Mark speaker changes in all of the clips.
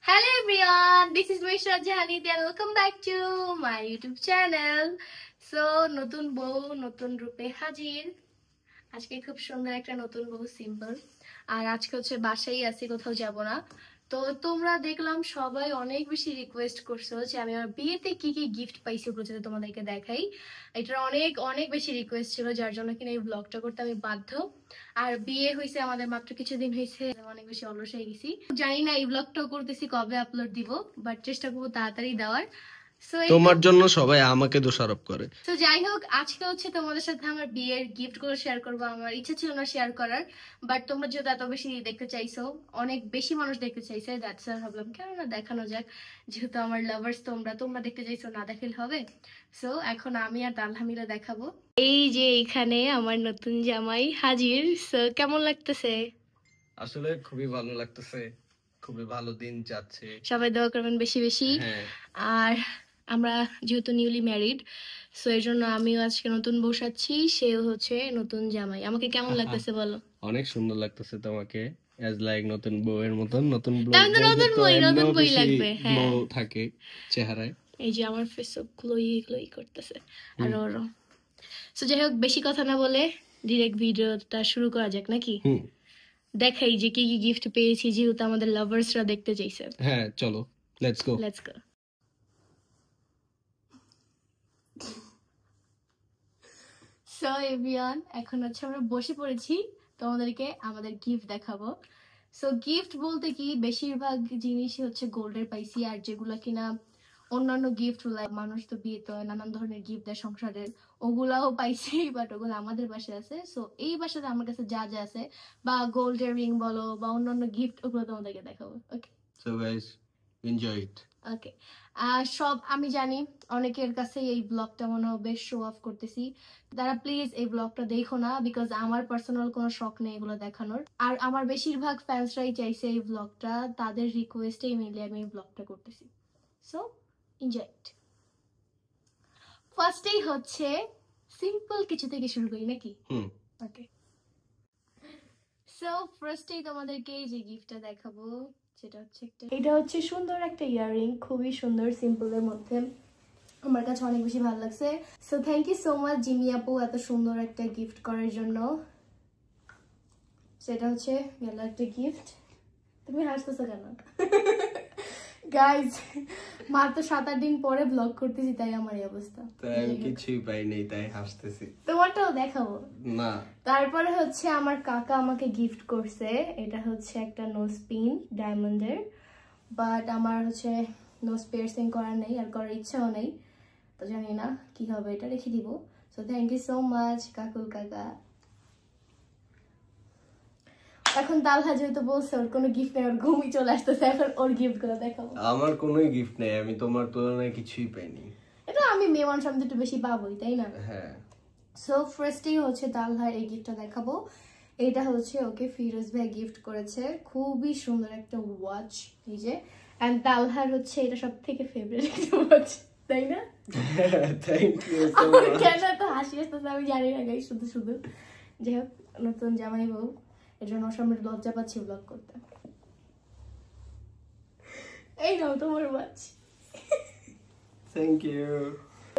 Speaker 1: Hello everyone, this is Mishra Jahanid and welcome back to my YouTube channel. So, নতুন বউ নতুন রূপে হাজির। আজকে খুব সুন্দর একটা নতুন বউ সিম্পল। আর আজকে হচ্ছে বাসায় আছি, কোথাও যাব না। তো তোমরা দেখলাম সবাই অনেক বেশি রিকোয়েস্ট করছো যে আমি আমার বিয়েতে কি কি গিফট পাইছি ওগুলো যাতে তোমাদেরকে দেখাই। এটার অনেক অনেক বেশি রিকোয়েস্ট ছিল, যার জন্য কিনা এই ব্লগটা করতে আমি বাধ্য। আর বিয়ে হয়েছে আমাদের মাত্র কিছুদিন হয়েছে, অনেক বেশি অলস হয়ে গেছি। জানি না এই ব্লগটাও করতেছি কবে আপলোড দিব, বাট চেষ্টা করবো তাড়াতাড়ি দেওয়ার।
Speaker 2: তোমার জন্য সবাই আমাকে দোষারোপ করে।
Speaker 1: তো যাই হোক, আজকে হচ্ছে তোমাদের সাথে আমার বিয়ের গিফট গুলো শেয়ার করবো। আমার ইচ্ছা ছিল না শেয়ার করার, বাট তোমরা যেহেতু এত বেশি দেখতে চাইছো, অনেক বেশি মানুষ দেখতে চাইছে, দ্যাটস ওয়াই ভাবলাম কেন না দেখানো যাক। যেহেতু আমার লাভার্স তোমরা দেখতে চাইছো, না দেখালে হবে। সো এখন আমি আর তালহা মিলে দেখাবো। এই যে এখানে আমার নতুন জামাই হাজির। সো কেমন লাগতেছে?
Speaker 2: আসলে খুবই ভালো লাগতেছে, খুবই ভালো দিন যাচ্ছে।
Speaker 1: সবাই দোয়া করবেন বেশি বেশি। আর আমরা যেহেতু নিউলি ম্যারিড, সো এর জন্য আমিও আজকে নতুন বসাচ্ছি, সেও হচ্ছে নতুন জামাই। আমাকে কেমন লাগতেছে বলো?
Speaker 2: অনেক সুন্দর লাগতেছে তোমাকে, অ্যাজ লাইক নতুন বউয়ের মতন। নতুন
Speaker 1: বই লাগবে, হ্যাঁ
Speaker 2: থাকে চেহারায়।
Speaker 1: এই যে আমার ফেস গ্লোই গ্লোই করতেছে আর ওরও। সো যাই হোক, বেশি কথা না বলে ডিরেক্ট ভিডিওটা শুরু করা যাক নাকি? দেখাই যে কি কি গিফট পেয়েছি, যেহেতু আমাদের লাভার্সরা দেখতে চাইছে।
Speaker 2: হ্যাঁ চলো, লেটস গো।
Speaker 1: সো এভরিওয়ান, এখন হচ্ছে আমরা বসে পড়েছি, তোমাদেরকে আমাদের গিফট দেখাবো। সো গিফট বলতে কি, বেশিরভাগ জিনিসই হচ্ছে গোল্ডের পাইছি। আর যেগুলো কিনা অন্যান্য গিফট, মানুষ তো বিয়েতে নানান ধরনের গিফট দেয় সংসারের, ওগুলাও পাইছি, বাট ওগুলো আমাদের বাসায় আছে। সো এই বাসাতে আমার কাছে যা যা আছে, বা গোল্ডের রিং বলো বা অন্যান্য গিফট, ওগুলো তোমাদেরকে দেখাবো। ওকে,
Speaker 2: সো গাইস এনজয় ইট।
Speaker 1: ওকে, সব আমি জানি অনেকের কাছে এই ব্লগটা মনে হবে শো অফ করতেছি, তারা প্লিজ এই ব্লগটা দেখো না, বিকজ আমার পার্সোনাল কোনো শখ নেই এগুলো দেখানোর। আর আমার বেশিরভাগ ফ্যান্সরাই চাইছে এই ব্লগটা, তাদের রিকোয়েস্টেই মিলে আমি এই ব্লগটা করতেছি। So enjoy it. ফার্স্টেই হচ্ছে সিম্পল কিছু থেকে শুরু করি নাকি? ওকে, সো ফার্স্টেই তোমাদেরকে যে গিফটটা দেখাবো এটা হচ্ছে সুন্দর একটা ইয়াররিং, খুবই সুন্দর, সিম্পলের মধ্যে। আমার কাছে অনেক বেশি ভালো লাগছে। So thank you so much Jimi আপু এত সুন্দর একটা গিফট করার জন্য। সেটা হচ্ছে গেল একটা গিফট। তুমি হাসতেছো কেন? গাইজ, মাত্র 7-8 দিন পরে ব্লগ করতেছি, তাই আমার এই অবস্থা।
Speaker 2: আমি কিছুই পাইনি, তাই হাসতেছি।
Speaker 1: তোমারটাও দেখাবো
Speaker 2: না।
Speaker 1: তারপরে হচ্ছে আমার কাকা আমাকে গিফট করছে, এটা হচ্ছে একটা নোজ পিন ডায়মন্ডের, বাট আমার হচ্ছে নোজ পিয়ার্সিং করার নেই, আর করার ইচ্ছাও নেই, তো জানি না কি হবে, এটা রেখে দিব। So thank you so much Kakul কাকা। এখন তালহা যেহেতু বলছে ওর কোনো গিফট নেই, ওর ঘুমই চলে আসতেছে, এখন ওর গিফট গুলো দেখাবো।
Speaker 2: আমার কোনোই গিফট নেই, আমি তোমার তুলনায় কিছুই পাইনি।
Speaker 1: এটা আমি মেওয়ান সামনে একটু বেশি পাবোই, তাই না?
Speaker 2: হ্যাঁ।
Speaker 1: সো ফার্স্টেই হচ্ছে তালহার এই গিফটটা দেখাবো। এটা হচ্ছে ওকে ফিরোজ ভাই গিফট করেছে, খুবই সুন্দর একটা ওয়াচ, এই যে। এন্ড তালহার হচ্ছে এটা সবথেকে ফেভারিট একটা ওয়াচ, তাই না?
Speaker 2: থ্যাংক ইউ সো
Speaker 1: আমার
Speaker 2: মাচ।
Speaker 1: কেন তো হাসি আসতেছে আমি জানি না গাইস, শুধু শুধু। যাই হোক, নতুন জামাই বউ, এর জন্য সামনে লজ্জা পাচ্ছি ব্লগ করতে। এই নাও তোমার ওয়াচ।
Speaker 2: Thank you.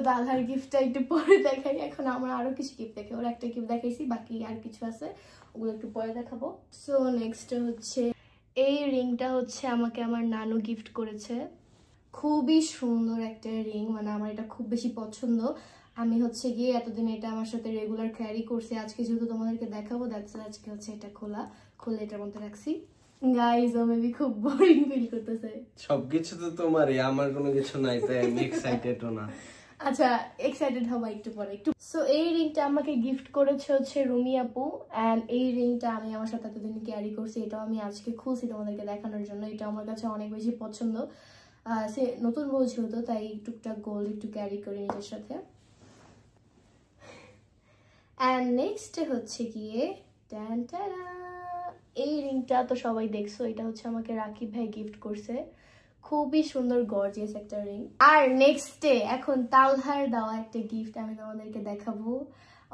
Speaker 1: তালহার গিফটটা একটু পরে দেখাই, এখন আমার আরো কিছু গিফট দেখে, ওর একটা গিফট দেখাইছি, বাকি আর কিছু আছে, ওগুলো একটু পরে দেখাবো। সো নেক্সট হচ্ছে এই রিংটা হচ্ছে আমাকে আমার নানু গিফট করেছে, খুবই সুন্দর একটা রিং, মানে আমার এটা খুব বেশি পছন্দ। আমি হচ্ছে গিয়ে এতদিন এটা আমার সাথে রেগুলার ক্যারি করছি, আজকে যেহেতু তোমাদেরকে দেখাবো, দ্যাটস আজকে হচ্ছে এটা খুলে এটার মধ্যে রাখছি। গাইস, ও মেবি খুব বোরিং ফিল করতেছে।
Speaker 2: সবকিছু তো তোমারই, আমার কোনো কিছু নাই, তাই আমি এক্সাইটেডও না।
Speaker 1: আচ্ছা, এক্সাইটেড হবা একটু পরে একটু। সো এই রিংটা আমাকে গিফট করেছে হচ্ছে রুমি আপু, এন্ড এই রিংটা আমি আমার সাথে এতদিন ক্যারি করছি, এটাও আমি আজকে খুলছি তোমাদেরকে দেখানোর জন্য। এটা আমার কাছে অনেক বেশি পছন্দ, সে নতুন বউ যেহেতু, তাই টুকটাক গোল্ড একটু ক্যারি করি নিজের সাথে। এন্ড নেক্সট হচ্ছে গিয়ে এই রিংটা তো সবাই দেখছো, এটা হচ্ছে আমাকে রাকিব ভাই গিফট করছে, খুবই সুন্দর গর্জিয়াস একটা রিং। আর নেক্সটে এখন তালহার দেওয়া একটা গিফট আমি তোমাদেরকে দেখাবো।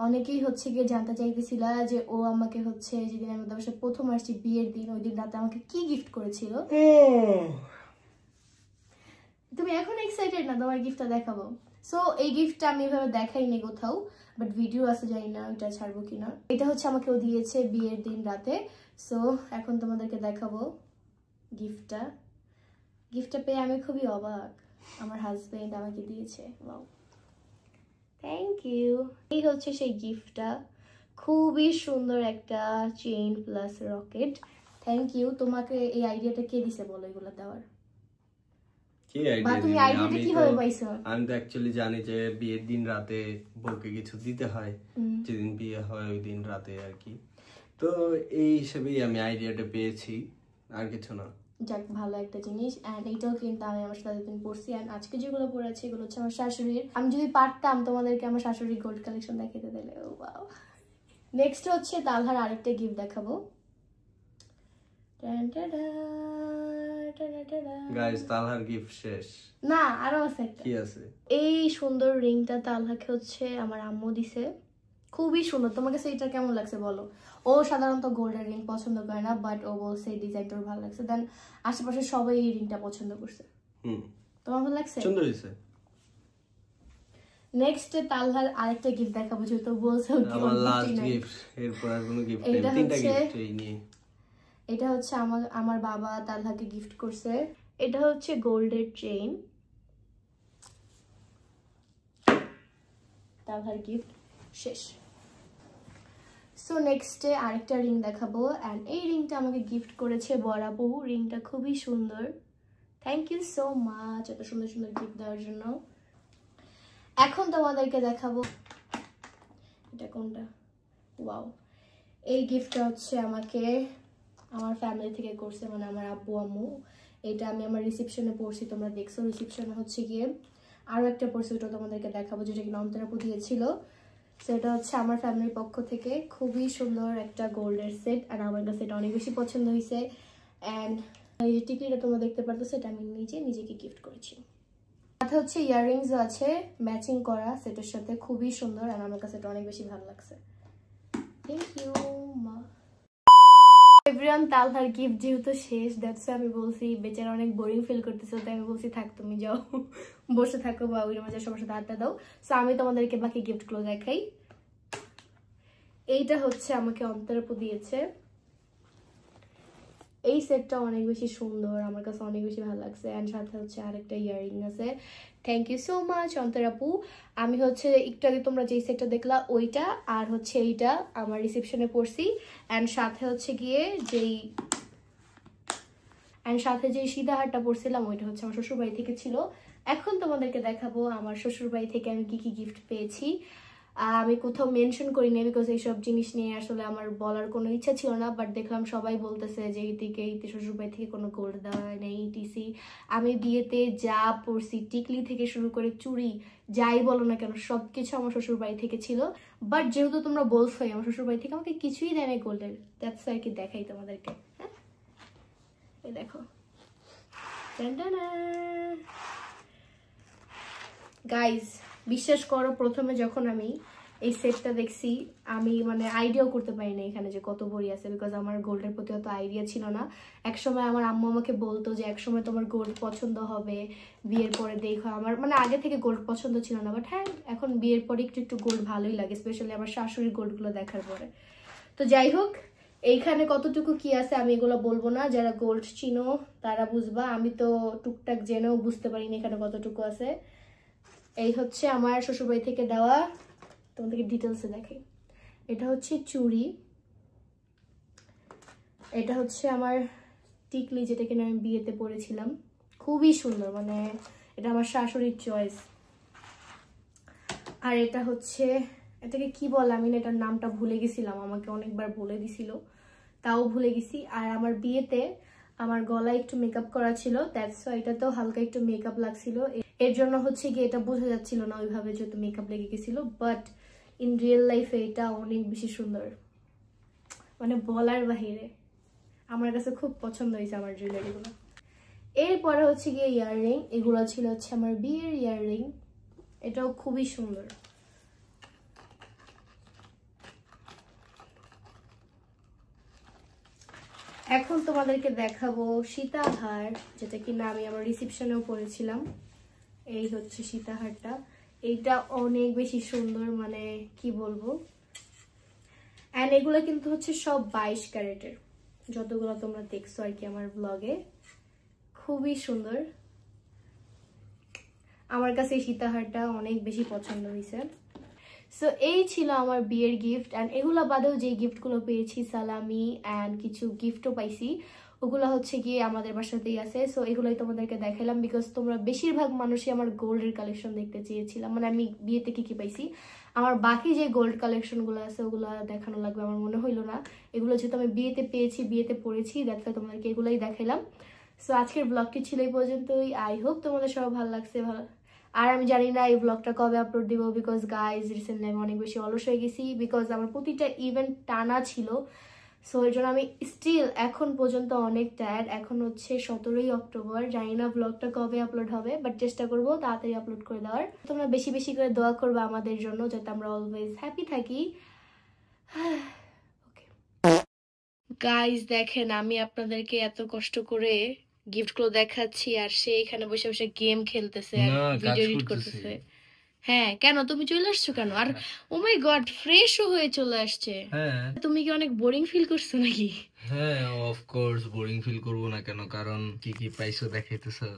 Speaker 1: অনেকেই হচ্ছে গিয়ে জানতে চাইতেছিল যে ও আমাকে হচ্ছে যেদিন আমি তোমার সাথে প্রথম আসছি বিয়ের দিন, ওই দিন রাতে আমাকে কি গিফট করেছিল। তুমি এখন এক্সাইটেড না তোমার গিফটটা দেখাবো? সো এই গিফটটা আমি এভাবে দেখাইনি কোথাও, বাট ভিডিও আছে, জানি না ওইটা ছাড়বো কিনা। এটা হচ্ছে আমাকে ও দিয়েছে বিয়ের দিন রাতে। সো এখন তোমাদেরকে দেখাবো গিফটটা। গিফটটা পেয়ে আমি খুবই অবাক, আমার হাজবেন্ড আমাকে দিয়েছে। Wow, thank you. এই হচ্ছে সেই গিফটটা, খুবই সুন্দর একটা chain plus locket. Thank you. তোমাকে এই আইডিয়াটা কে দিছে বলো এগুলো দেওয়ার?
Speaker 2: কি
Speaker 1: বা
Speaker 2: আইডিয়া
Speaker 1: তুমি
Speaker 2: দিবি?
Speaker 1: আইডিয়াটা কিভাবে পাইছো?
Speaker 2: আমি তো অ্যাকচুয়ালি জানি যে বিয়ের দিন রাতে বউকে কিছু দিতে হয়, যেদিন বিয়ে হয় ওই দিন রাতে আর কি। তো এই হিসেবেই আমি আইডিয়াটা পেয়েছি, আর কিছু না।
Speaker 1: যাক, ভালো একটা জিনিস। এন্ড এইটাও কিন্তু আমি আমার সাথে দিন পড়ছি। এন্ড আজকে যেগুলো পড়েছি এগুলো হচ্ছে আমার শাশুড়ির। আমি যদি পারতাম তোমাদেরকে আমার শাশুড়ির গোল্ড কালেকশন দেখাতে দিলে। ও ওয়াও। নেক্সট হচ্ছে তালহার আরেকটা গিফট দেখাবো।
Speaker 2: গাইস, তালহার গিফট শেষ
Speaker 1: না, আরো আছে একটা।
Speaker 2: কি আছে?
Speaker 1: এই সুন্দর রিংটা তালহাকে হচ্ছে আমার আম্মু দিছে, খুবই সুন্দর। তোমার কাছে এটা কেমন লাগছে বলো? ও সাধারণত গোল্ডের রিং পছন্দ করে না, বাট ও বলছে এই ডিজাইনটা ওর ভালো লাগছে। দেন আশেপাশে সবাই এই রিংটা পছন্দ করছে। তোমার ভালো লাগছে?
Speaker 2: সুন্দর হয়েছে।
Speaker 1: নেক্সট তালহার আরেকটা গিফট দেখাবো, যেহেতু বলছো
Speaker 2: আমার লাস্ট গিফট, এরপর আর কোনো গিফট নেই। তিনটা গিফট এই নিয়ে।
Speaker 1: এটা হচ্ছে আমার বাবা তালহাকে গিফট করছে। এটা হচ্ছে গোল্ডের চেইন, তালহার গিফট শেষ। সো নেক্সটে আরেকটা রিং দেখাবো। অ্যান্ড এই রিংটা আমাকে গিফট করেছে বরাবু। রিংটা খুবই সুন্দর, থ্যাংক ইউ সো মাচ এত সুন্দর সুন্দর গিফট দেওয়ার জন্য। এখন তোমাদেরকে দেখাবো, এটা কোনটা? ওয়াও, এই গিফটটা হচ্ছে আমাকে আমার ফ্যামিলি থেকে করছে, মানে আমার আব্বু আম্মু। এটা আমি আমার রিসেপশনে পড়ছি, তোমরা দেখছো। রিসেপশনে হচ্ছে গিয়ে আরও একটা পড়ছি, ওটা তোমাদেরকে দেখাবো, যেটা কিনা অন্তরাপু দিয়েছিল। সেটা হচ্ছে আমার ফ্যামিলির পক্ষ থেকে খুবই সুন্দর একটা গোল্ডের সেট। আর আমার কাছে এটা অনেক বেশি পছন্দ হয়েছে। অ্যান্ড এই যে টিকলিটা তোমরা দেখতে পারতো, সেটা আমি নিজেকে গিফট করেছি। সাথে হচ্ছে ইয়াররিংসও আছে ম্যাচিং করা সেটের সাথে, খুবই সুন্দর। আর আমার কাছে এটা অনেক বেশি ভালো লাগছে। থ্যাংক ইউ মা। এভরিওয়ান, তালহার গিফট যেহেতু শেষ, দ্যাটস আমি বলছি বেচারা অনেক বোরিং ফিল করতেছে, তাই আমি বলছি থাক তুমি যাও, বসে থাকো বা ওই রুমে সবার সাথে আড্ডা দাও। সো আমি তোমাদেরকে বাকি গিফটগুলো দেখাই। এইটা হচ্ছে আমাকে অন্তরাপু দিয়েছে। এই সেটটা অনেক বেশি সুন্দর, আমার কাছে অনেক বেশি ভালো লাগছে। অ্যান্ড সাথে হচ্ছে আরেকটা ইয়াররিং আছে। থ্যাংক ইউ সো মাচ অন্তরাপু। আমি হচ্ছে একটু আগে তোমরা যেই সেটটা দেখলা ওইটা, আর হচ্ছে এইটা আমার রিসেপশনে পড়ছি। অ্যান্ড সাথে হচ্ছে গিয়ে যেই সীতাহারটা পড়ছিলাম ওইটা হচ্ছে আমার শ্বশুরবাড়ি থেকে ছিল। এখন তোমাদেরকে দেখাবো আমার শ্বশুরবাড়ি থেকে আমি কি কি গিফট পেয়েছি। আমি কোথাও মেনশন করি না, বিকজ এইসব জিনিস নিয়ে আসলে আমার বলার কোনো ইচ্ছা ছিল না। বাট দেখলাম সবাই বলতেছে যে ইতে শ্বশুরবাড়ি থেকে কোনো গোল্ড দেওয়া নেই টিসি। আমি বিয়েতে যা পরছি, টিকলি থেকে শুরু করে চুড়ি, যাই বলো না কেন, সবকিছু আমার শ্বশুরবাড়ি থেকে ছিল। বাট যেহেতু তোমরা বলছোই আমার শ্বশুরবাড়ি থেকে আমাকে কিছুই দেয় না গোল্ডের, দ্যাটস আর কি দেখাই তোমাদেরকে। হ্যাঁ, এই দেখো, গাইজ বিশ্বাস করো, প্রথমে যখন আমি এই সেটটা দেখছি আমি মানে আইডিয়াও করতে পারি না এখানে যে কত ভরি আছে, বিকজ আমার গোল্ডের প্রতি অত আইডিয়া ছিল না। একসময় আমার আম্মু আমাকে বলতো যে একসময় তোমার গোল্ড পছন্দ হবে, বিয়ের পরে দেখো। আমার মানে আগে থেকে গোল্ড পছন্দ ছিল না, বাট হ্যাঁ এখন বিয়ের পরে একটু গোল্ড ভালোই লাগে, স্পেশালি আমার শাশুড়ির গোল্ডগুলো দেখার পরে। তো যাই হোক, এইখানে কতটুকু কি আছে আমি এগুলো বলবো না, যারা গোল্ড চিনো তারা বুঝবা। আমি তো টুকটাক জেনেও বুঝতে পারিনি এখানে কতটুকু আছে। এই হচ্ছে আমার শ্বশুরবাড়ি থেকে দেওয়া, তোমাদেরকে ডিটেলসে দেখাই। এটা হচ্ছে চুড়ি, এটা হচ্ছে আমার টিকলি, যেটা কিনা আমি বিয়েতে পরেছিলাম, খুবই সুন্দর, মানে এটা আমার শাশুড়ির চয়েস। আর এটা হচ্ছে, এটাকে কি বলে আমি না এটার নামটা ভুলে গেছিলাম, আমাকে অনেকবার বলে দিছিল, তাও ভুলে গেছি। আর আমার বিয়েতে আমার গলায় একটু মেকআপ করা ছিল, দ্যাটস ওয়াই এটাতেও হালকা একটু মেকআপ লাগছিল। এর জন্য হচ্ছে কি এটা বোঝা যাচ্ছিল না ওইভাবে, যেহেতু মেকআপ লেগে গেছিল। বাট ইন রিয়েল লাইফে এটা অনেক বেশি সুন্দর, মানে বলার বাহিরে। আমার কাছে খুব পছন্দ হয়েছে আমার জুয়েলারিগুলো। এরপরে হচ্ছে গিয়ে ইয়াররিং, এগুলো ছিল হচ্ছে আমার বিয়ের ইয়াররিং, এটাও খুবই সুন্দর। এখন তোমাদেরকে দেখাবো সীতাহার, যেটা কিনা আমি আমার রিসেপশনেও পরেছিলাম। এই হচ্ছে সীতাহারটা, এইটা অনেক বেশি সুন্দর, মানে কি বলবো। এন্ড এগুলো কিন্তু হচ্ছে সব 22 ক্যারেটের, যতগুলো তোমরা দেখছো আর কি আমার ব্লগে। খুবই সুন্দর, আমার কাছে এই সীতাহারটা অনেক বেশি পছন্দ হয়েছে। সো এই ছিল আমার বিয়ের গিফট। অ্যান্ড এগুলো বাদেও যে গিফটগুলো পেয়েছি, সালামি অ্যান্ড কিছু গিফটও পাইছি, ওগুলো হচ্ছে গিয়ে আমাদের বাসাতেই আছে। সো এগুলোই তোমাদেরকে দেখালাম, বিকজ তোমরা বেশিরভাগ মানুষই আমার গোল্ডের কালেকশন দেখতে চেয়েছিলাম, মানে আমি বিয়েতে কি কি পাইছি। আমার বাকি যে গোল্ড কালেকশনগুলো আছে ওগুলো দেখানো লাগবে আমার মনে হইলো না। এগুলো যেহেতু আমি বিয়েতে পেয়েছি, বিয়েতে পড়েছি, দ্যাটস ওয়াই তোমাদেরকে এগুলোই দেখালাম। সো আজকের ব্লগটি ছিল এই পর্যন্তই। আই হোপ তোমাদের সবার ভালো লাগছে। আর আমি জানি না এই ব্লগটা কবে আপলোড দিব, বিকজ গাইজ রিসেন্টলি আমি অনেক বেশি অলস হয়ে গেছি, বিকজ আমার প্রতিটা ইভেন্ট টানা ছিল। সো এর জন্য আমি স্টিল এখন পর্যন্ত অনেক টায়ার্ড। এখন হচ্ছে 17ই অক্টোবর, জানি না ব্লগটা কবে আপলোড হবে, বাট চেষ্টা করবো তাড়াতাড়ি আপলোড করে দেওয়ার। তোমরা বেশি বেশি করে দোয়া করবে আমাদের জন্য, যাতে আমরা অলওয়েজ হ্যাপি থাকি। গাইজ দেখেন, আমি আপনাদেরকে এত কষ্ট করে গিফটগুলো দেখাচ্ছি আর সে এখানে বসে বসে গেম খেলতেছে আর ভিডিও এডিট করতেছে। হ্যাঁ, কেন তুমি চলে আসছো কেন? আর ও মাই গড, ফ্রেশও হয়ে চলে আসছে।
Speaker 3: হ্যাঁ
Speaker 1: তুমি কি অনেক বোরিং ফিল করছো নাকি?
Speaker 3: হ্যাঁ, অফ কোর্স বোরিং ফিল করবো না কেন, কারণ কি কি পাইছো দেখাইতেছো।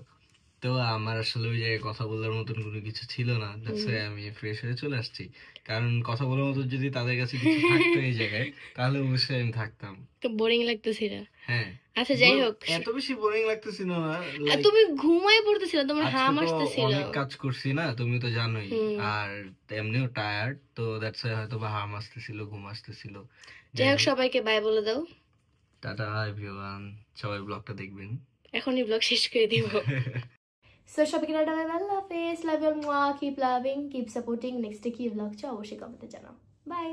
Speaker 3: তো আমার আসলে ওই জায়গায় কথা বলার মতন কোনো কিছু ছিল না, দ্যাটস ওয়াই আমি ফ্রেশ হয়ে চলে আসছি। কারণ কথা বলার মতো যদি তাদের কাছে কিছু থাকতো এই জায়গায়, তাহলে অবশ্যই আমি থাকতাম।
Speaker 1: তো বোরিং লাগতেছিল?
Speaker 3: হ্যাঁ,
Speaker 1: আচ্ছা যাই হোক,
Speaker 3: এত বেশি বোরিং লাগতেছিল না।
Speaker 1: আর তুমি ঘুমায় পড়তেছিল, তোমার হাম
Speaker 3: আজকে তো
Speaker 1: আসতেছিল।
Speaker 3: অনেক কাজ করছি না, তুমি তো জানোই, আর এমনিও টায়ার্ড, তো দ্যাটস ওয়াই হয়তো বা হাম আসতেছিল, ঘুম আসতেছিল।
Speaker 1: যাই হোক, সবাইকে বাই বলে দাও।
Speaker 3: টাটা এভরিওয়ান, সবাই ব্লগটা দেখবেন।
Speaker 1: এখনই ব্লগ শেষ করে দিব। সো সবাইকে টাটা, বাই বাই, আল্লাহ হাফেজ, লাভ ইউ, মুয়া, keep loving, keep supporting. Next কি ব্লগ চাও অবশ্যই কমেন্টে জানাও। বাই।